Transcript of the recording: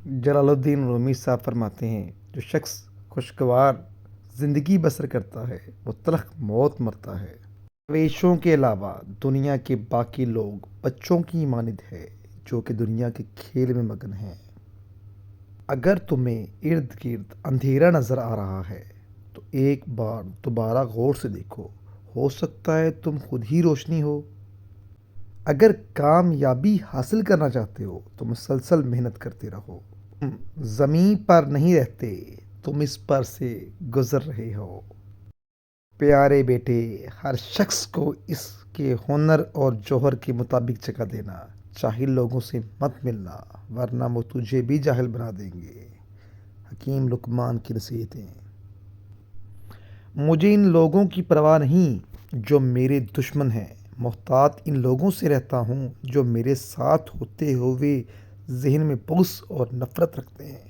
جلال الدین رومی صاحب فرماتے ہیں، جو شخص خوشگوار زندگی بسر کرتا ہے وہ تلخ موت مرتا ہے۔ درویشوں کے علاوہ دنیا کے باقی لوگ بچوں کی مانند ہے جو کہ دنیا کے کھیل میں مگن ہیں۔ اگر تمہیں ارد گرد اندھیرا نظر آ رہا ہے تو ایک بار دوبارہ غور سے دیکھو، ہو سکتا ہے تم خود ہی روشنی ہو۔ اگر کامیابی حاصل کرنا چاہتے ہو تو مسلسل محنت کرتے رہو۔ تم زمین پر نہیں رہتے، تم اس پر سے گزر رہے ہو۔ پیارے بیٹے، ہر شخص کو اس کے ہنر اور جوہر کے مطابق جگہ دینا۔ جاہل لوگوں سے مت ملنا ورنہ وہ تجھے بھی جاہل بنا دیں گے۔ حکیم لقمان کی نصیحتیں۔ مجھے ان لوگوں کی پرواہ نہیں جو میرے دشمن ہیں، محتاط ان لوگوں سے رہتا ہوں جو میرے ساتھ ہوتے ہوئے ذہن میں بغض اور نفرت رکھتے ہیں۔